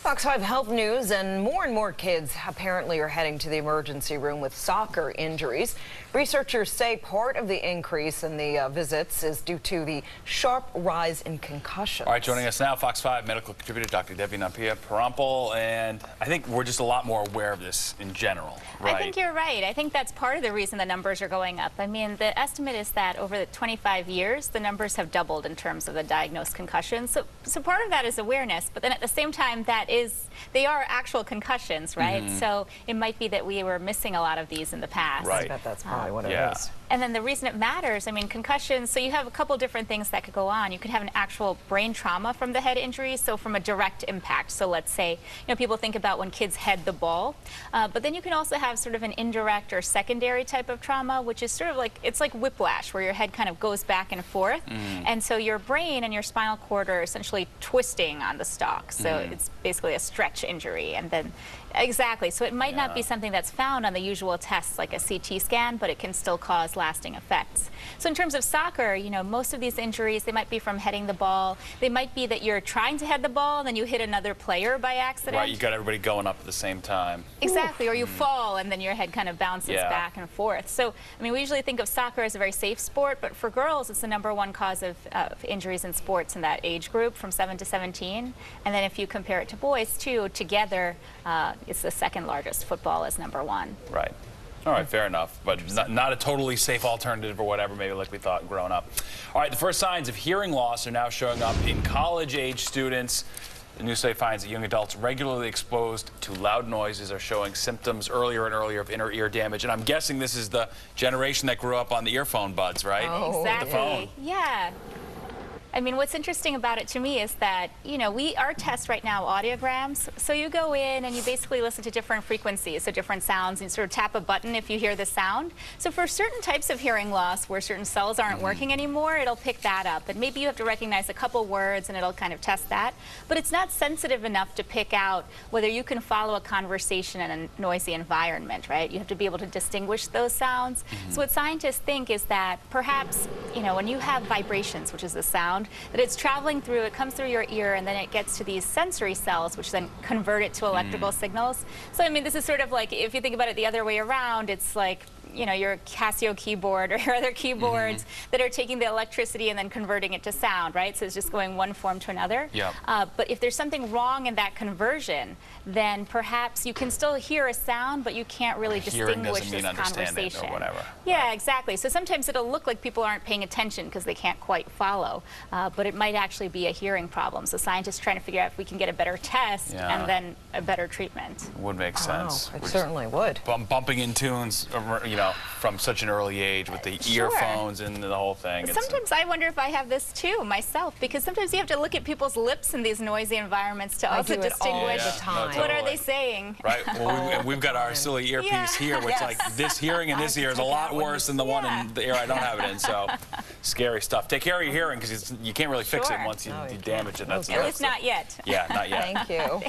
Fox 5 Health News, and more kids apparently are heading to the emergency room with soccer injuries. Researchers say part of the increase in the visits is due to the sharp rise in concussions. All right, joining us now, Fox 5 medical contributor Dr. Devi Nampiaparampil, and I think we're just a lot more aware of this in general, right? I think you're right. I think that's part of the reason the numbers are going up. I mean, the estimate is that over the 25 years, the numbers have doubled in terms of the diagnosed concussions. So part of that is awareness, but then at the same time, they are actual concussions, right? Mm-hmm. So it might be that we were missing a lot of these in the past. Right. I bet that's probably what it is. And then the reason it matters, I mean, concussions, so you have a couple different things that could go on. You could have an actual brain trauma from the head injury, so from a direct impact. So let's say, people think about when kids head the ball, but then you can also have sort of an indirect or secondary type of trauma, which is sort of like, it's like whiplash, where your head kind of goes back and forth. And so your brain and your spinal cord are essentially twisting on the stalk. So it's basically a stretch injury. And then, exactly, so it might not be something that's found on the usual tests like a CT scan, but it can still cause lasting effects. So in terms of soccer, most of these injuries, they might be from heading the ball. They might be that you're trying to head the ball and then you hit another player by accident. Right, you got everybody going up at the same time. Exactly, or you fall and then your head kind of bounces back and forth. So, I mean, we usually think of soccer as a very safe sport, but for girls, it's the #1 cause of injuries in sports in that age group from 7 to 17. And then if you compare it to boys, too, together, it's the second largest. Football is #1. Right. All right, fair enough, but not a totally safe alternative or whatever, maybe like we thought growing up. All right, the first signs of hearing loss are now showing up in college-age students. The new study finds that young adults regularly exposed to loud noises are showing symptoms earlier and earlier of inner ear damage. And I'm guessing this is the generation that grew up on the earphone buds, right? Oh, exactly. The phone. Yeah. I mean, what's interesting about it to me is that, our test right now audiograms. So you go in and you basically listen to different frequencies, so different sounds, and you sort of tap a button if you hear the sound. So for certain types of hearing loss where certain cells aren't working anymore, it'll pick that up. And maybe you have to recognize a couple words and it'll kind of test that. But it's not sensitive enough to pick out whether you can follow a conversation in a noisy environment, right? You have to be able to distinguish those sounds. So what scientists think is that perhaps, when you have vibrations, which is the sound, that it's traveling through, it comes through your ear, and then it gets to these sensory cells, which then convert it to electrical signals. So, I mean, this is sort of like, if you think about it the other way around, it's like, your Casio keyboard or your other keyboards that are taking the electricity and then converting it to sound, right? So it's just going one form to another. Yep. But if there's something wrong in that conversion, then perhaps you can still hear a sound, but you can't really distinguish this conversation. Or whatever. Yeah, exactly. So sometimes it'll look like people aren't paying attention because they can't quite follow, but it might actually be a hearing problem. So scientists are trying to figure out if we can get a better test and then a better treatment. Would make sense. It certainly would. Bumping in tunes, from such an early age with the earphones and the whole thing. Sometimes I wonder if I have this too myself, because sometimes you have to look at people's lips in these noisy environments to also distinguish what are they saying. Right. Well, we've got our silly earpiece here, which like this hearing in this ear is a lot worse than the one in the ear I don't have it in. So scary stuff. Take care of your hearing, because you can't really fix it once you damage it. That's At least not yet. Yeah, not yet. Thank you.